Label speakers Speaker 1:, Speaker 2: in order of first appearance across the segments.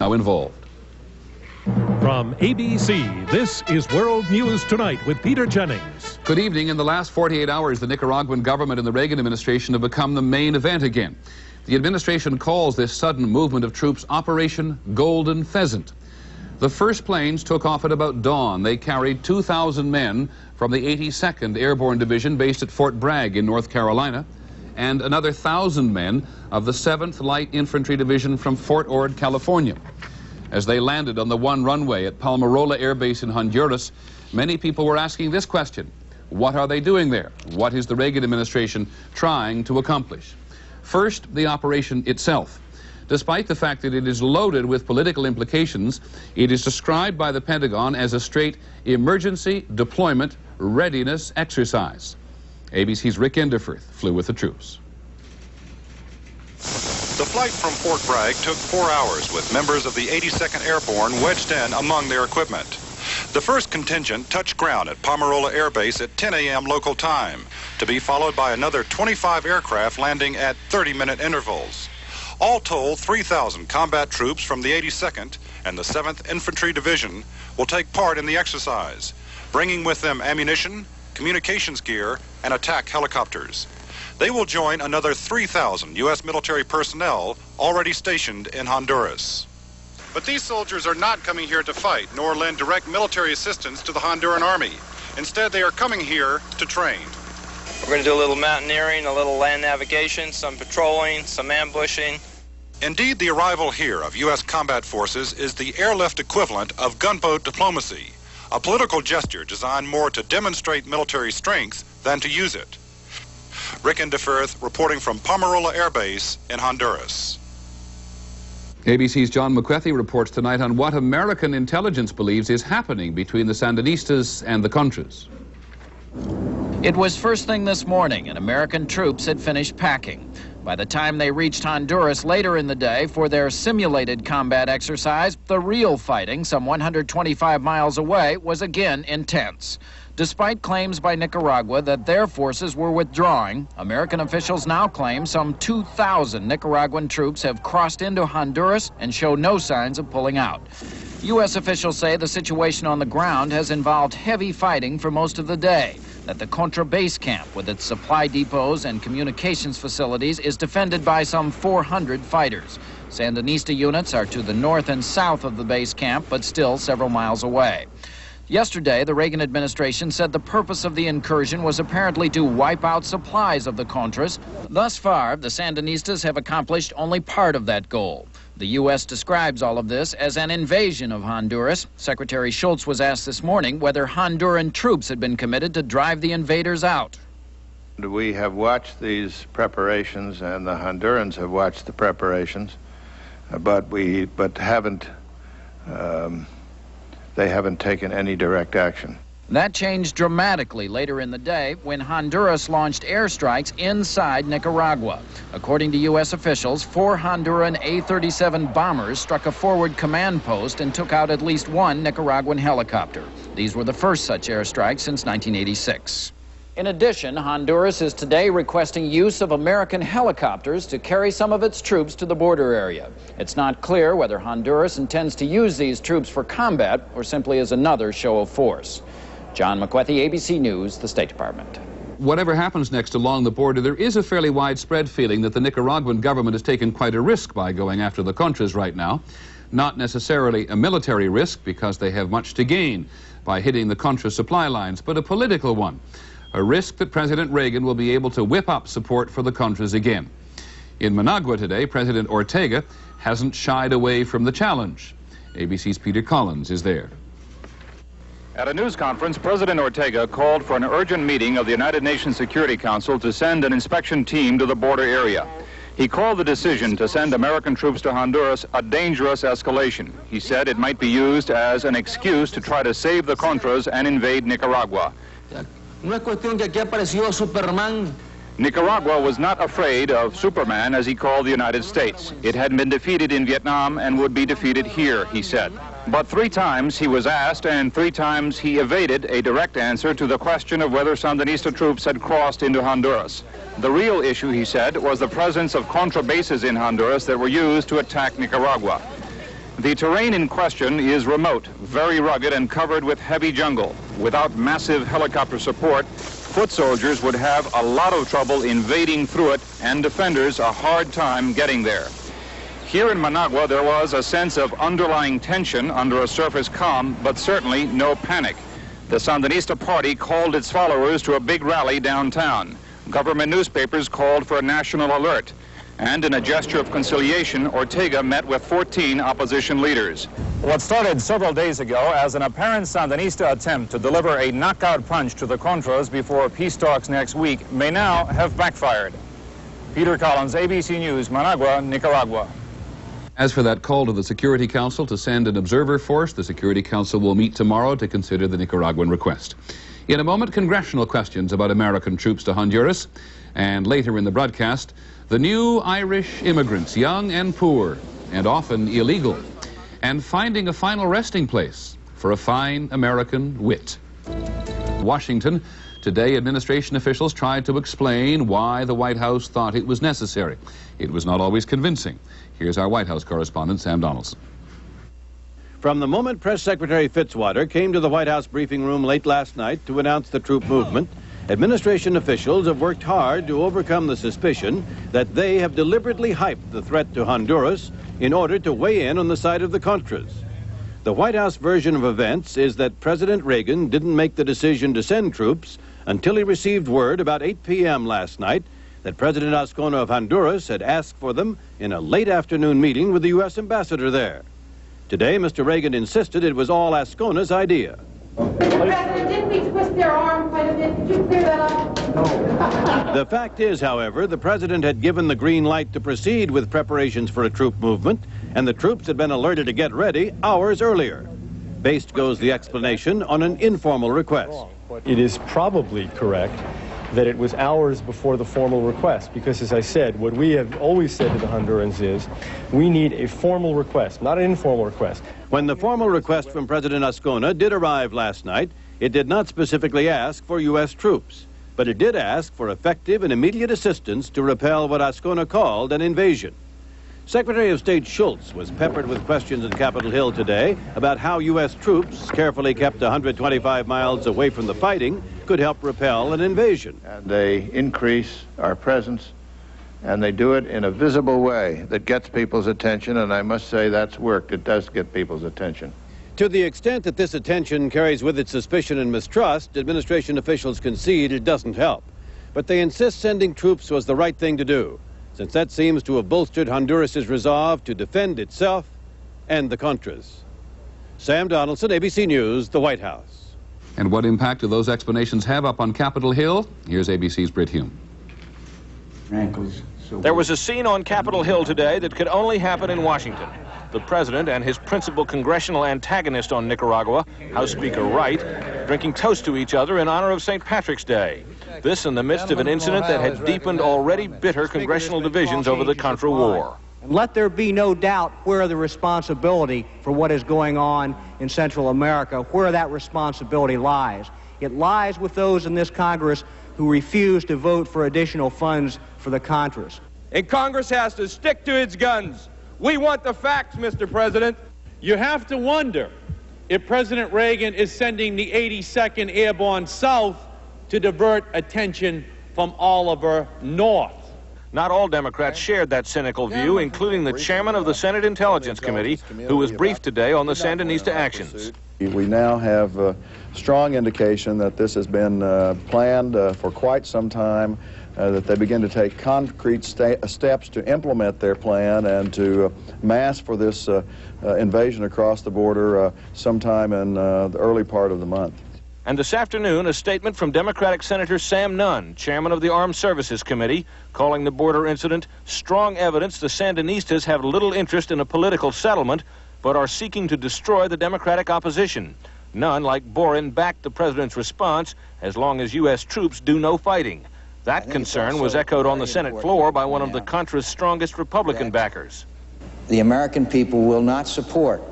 Speaker 1: now involved.
Speaker 2: From ABC, this is World News Tonight with Peter Jennings.
Speaker 1: Good evening. In the last 48 hours, the Nicaraguan government and the Reagan administration have become the main event again. The administration calls this sudden movement of troops Operation Golden Pheasant. The first planes took off at about dawn. They carried 2,000 men from the 82nd Airborne Division based at Fort Bragg in North Carolina, and another 1,000 men of the 7th Light Infantry Division from Fort Ord, California. As they landed on the one runway at Palmarola Air Base in Honduras, many people were asking this question: what are they doing there? What is the Reagan administration trying to accomplish? First, the operation itself. Despite the fact that it is loaded with political implications, it is described by the Pentagon as a straight emergency deployment readiness exercise. ABC's Rick Enderfirth flew with the troops.
Speaker 3: The flight from Fort Bragg took 4 hours with members of the 82nd Airborne wedged in among their equipment. The first contingent touched ground at Palmarola Air Base at 10 a.m. local time, to be followed by another 25 aircraft landing at 30-minute intervals. All told, 3,000 combat troops from the 82nd and the 7th Infantry Division will take part in the exercise, bringing with them ammunition, communications gear, and attack helicopters. They will join another 3,000 U.S. military personnel already stationed in Honduras. But these soldiers are not coming here to fight, nor lend direct military assistance to the Honduran army. Instead, they are coming here to train.
Speaker 4: We're going to do a little mountaineering, a little land navigation, some patrolling, some ambushing.
Speaker 3: Indeed, the arrival here of U.S. combat forces is the airlift equivalent of gunboat diplomacy, a political gesture designed more to demonstrate military strength than to use it. Rick Enderfirth reporting from Palmarola Air Base in Honduras.
Speaker 1: ABC's John McWethy reports tonight on what American intelligence believes is happening between the Sandinistas and the Contras.
Speaker 5: It was first thing this morning, and American troops had finished packing. By the time they reached Honduras later in the day for their simulated combat exercise, the real fighting, some 125 miles away, was again intense. Despite claims by Nicaragua that their forces were withdrawing, American officials now claim some 2,000 Nicaraguan troops have crossed into Honduras and show no signs of pulling out. U.S. officials say the situation on the ground has involved heavy fighting for most of the day, that the Contra base camp with its supply depots and communications facilities is defended by some 400 fighters. Sandinista units are to the north and south of the base camp, but still several miles away. Yesterday, the Reagan administration said the purpose of the incursion was apparently to wipe out supplies of the Contras. Thus far, the Sandinistas have accomplished only part of that goal. The U.S. describes all of this as an invasion of Honduras. Secretary Schultz was asked this morning whether Honduran troops had been committed to drive the invaders out.
Speaker 6: We have watched these preparations, and the Hondurans have watched the preparations, but they haven't taken any direct action.
Speaker 5: That changed dramatically later in the day when Honduras launched airstrikes inside Nicaragua. According to U.S. officials, 4 Honduran A-37 bombers struck a forward command post and took out at least 1 Nicaraguan helicopter. These were the first such airstrikes since 1986. In addition, Honduras is today requesting use of American helicopters to carry some of its troops to the border area. It's not clear whether Honduras intends to use these troops for combat or simply as another show of force. John McWethy, ABC News, the State Department.
Speaker 1: Whatever happens next along the border, there is a fairly widespread feeling that the Nicaraguan government has taken quite a risk by going after the Contras right now. Not necessarily a military risk, because they have much to gain by hitting the Contra supply lines, but a political one. A risk that President Reagan will be able to whip up support for the Contras again. In Managua today, President Ortega hasn't shied away from the challenge. ABC's Peter Collins is there.
Speaker 7: At a news conference, President Ortega called for an urgent meeting of the United Nations Security Council to send an inspection team to the border area. He called the decision to send American troops to Honduras a dangerous escalation. He said it might be used as an excuse to try to save the Contras and invade Nicaragua.
Speaker 8: No es cuestión que aquí apareció Superman.
Speaker 7: Nicaragua was not afraid of Superman, as he called the United States. It had been defeated in Vietnam and would be defeated here, he said. But 3 times he was asked, and 3 times he evaded a direct answer to the question of whether Sandinista troops had crossed into Honduras. The real issue, he said, was the presence of Contra bases in Honduras that were used to attack Nicaragua. The terrain in question is remote, very rugged, and covered with heavy jungle. Without massive helicopter support, foot soldiers would have a lot of trouble invading through it, and defenders a hard time getting there. Here in Managua, there was a sense of underlying tension under a surface calm, but certainly no panic. The Sandinista party called its followers to a big rally downtown. Government newspapers called for a national alert. And in a gesture of conciliation, Ortega met with 14 opposition leaders. What started several days ago as an apparent Sandinista attempt to deliver a knockout punch to the Contras before peace talks next week may now have backfired. Peter Collins, ABC News, Managua, Nicaragua.
Speaker 1: As for that call to the Security Council to send an observer force, the Security Council will meet tomorrow to consider the Nicaraguan request. In a moment, congressional questions about American troops to Honduras. And later in the broadcast, the new Irish immigrants, young and poor, and often illegal, and finding a final resting place for a fine American wit. Washington, today administration officials tried to explain why the White House thought it was necessary. It was not always convincing. Here's our White House correspondent, Sam Donaldson.
Speaker 9: From the moment Press Secretary Fitzwater came to the White House briefing room late last night to announce the troop movement, administration officials have worked hard to overcome the suspicion that they have deliberately hyped the threat to Honduras in order to weigh in on the side of the Contras. The White House version of events is that President Reagan didn't make the decision to send troops until he received word about 8 p.m. last night that President Azcona of Honduras had asked for them in a late afternoon meeting with the U.S. ambassador there. Today, Mr. Reagan insisted it was all Azcona's idea.
Speaker 10: Mr. President, didn't we twist their arm quite a bit? Did you clear that up? No.
Speaker 9: The fact is, however, the president had given the green light to proceed with preparations for a troop movement, and the troops had been alerted to get ready hours earlier. Based goes the explanation on an informal request.
Speaker 11: It is probably correct that it was hours before the formal request, because, as I said, what we have always said to the Hondurans is we need a formal request, not an informal request.
Speaker 9: When the formal request from President Azcona did arrive last night, it did not specifically ask for U.S. troops, but it did ask for effective and immediate assistance to repel what Azcona called an invasion. Secretary of State Schultz was peppered with questions in Capitol Hill today about how U.S. troops, carefully kept 125 miles away from the fighting, could help repel an invasion.
Speaker 6: And they increase our presence, and they do it in a visible way that gets people's attention, and I must say that's worked. It does get people's attention.
Speaker 9: To the extent that this attention carries with it suspicion and mistrust, administration officials concede it doesn't help. But they insist sending troops was the right thing to do, since that seems to have bolstered Honduras's resolve to defend itself and the Contras. Sam Donaldson, ABC News, the White House.
Speaker 1: And what impact do those explanations have up on Capitol Hill? Here's ABC's Britt Hume.
Speaker 12: There was a scene on Capitol Hill today that could only happen in Washington. The president and his principal congressional antagonist on Nicaragua, House Speaker Wright, drinking toast to each other in honor of St. Patrick's Day. This in the midst of an incident that had deepened already bitter congressional divisions over the Contra War.
Speaker 13: And let there be no doubt where the responsibility for what is going on in Central America, where that responsibility lies. It lies with those in this Congress who refuse to vote for additional funds for the Contras.
Speaker 14: And Congress has to stick to its guns. We want the facts, Mr. President.
Speaker 15: You have to wonder if President Reagan is sending the 82nd Airborne south to divert attention from Oliver north.
Speaker 12: Not all Democrats shared that cynical view, including the chairman of the Senate Intelligence Committee, who was briefed today on the Sandinista actions.
Speaker 16: We now have a strong indication that this has been planned for quite some time, that they begin to take concrete steps to implement their plan and to mass for this invasion across the border sometime in the early part of the month.
Speaker 12: And this afternoon, a statement from Democratic Senator Sam Nunn, chairman of the Armed Services Committee, calling the border incident strong evidence the Sandinistas have little interest in a political settlement, but are seeking to destroy the Democratic opposition. Nunn, like Boren, backed the president's response as long as U.S. troops do no fighting. That concern was echoed on the Senate floor by one of the Contra's strongest Republican backers.
Speaker 17: The American people will not support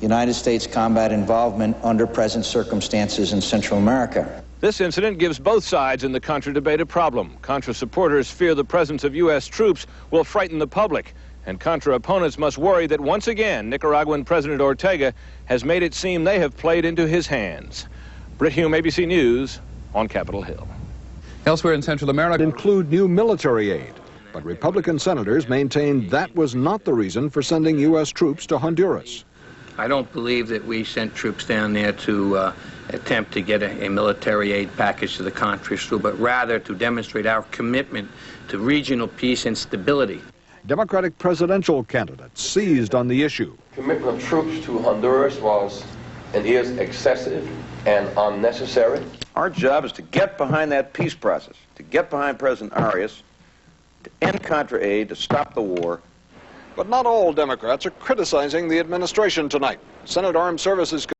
Speaker 17: United States combat involvement under present circumstances in Central America.
Speaker 12: This incident gives both sides in the Contra debate a problem. Contra supporters fear the presence of U.S. troops will frighten the public. And Contra opponents must worry that once again, Nicaraguan President Ortega has made it seem they have played into his hands. Britt Hume, ABC News, on Capitol Hill.
Speaker 1: Elsewhere in Central America,
Speaker 18: include new military aid, but Republican senators maintained that was not the reason for sending U.S. troops to Honduras.
Speaker 19: I don't believe that we sent troops down there to attempt to get a military aid package to the Contras through, but rather to demonstrate our commitment to regional peace and stability.
Speaker 18: Democratic presidential candidates seized on the issue.
Speaker 20: Commitment of troops to Honduras was and is excessive and unnecessary.
Speaker 21: Our job is to get behind that peace process, to get behind President Arias, to end Contra aid, to stop the war.
Speaker 18: But not all Democrats are criticizing the administration tonight. Senate Armed Services